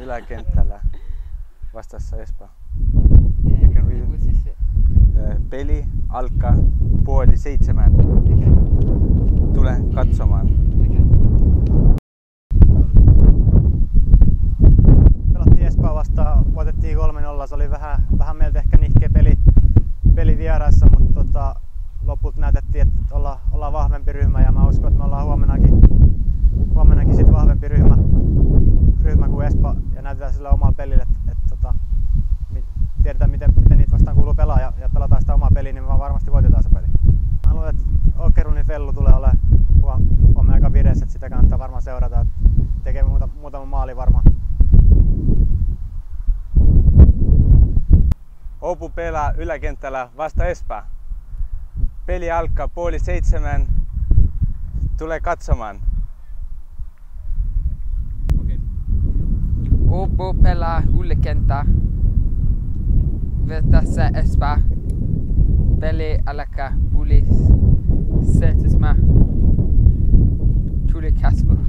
yläkentällä vastassa Espoo. Peli alkaa 6:30. Tule katsomaan. Pelattiin Espoo vastaan, voitettiin 3-0. Se oli vähän meiltä ehkä nihkeä peli vieraissa, mutta lopulta näytettiin, että ollaan vahvempi ryhmä ja mä uskon, että me ollaan huomennakin sit vahvempi ryhmä kuin Espoo ja näytetään sillä omalla pelillä, että tiedetään miten niitä vastaan kuuluu pelaa ja pelataan sitä omaa peliä, niin me varmasti voitetaan se peli. Mä luulen, että Åkerunin Fellu tulee olemaan huomenna aika vireessä, että sitä kannattaa varmaan seurata. Tekee muutama maali varmaan. Opu pelaa yläkentällä vasta Espoo. Peli alkaa 6:30. Tule katsomaan. Opu pelaa yläkentällä vastassa Espoo. Peli alkaa 6:30. Tule katsomaan.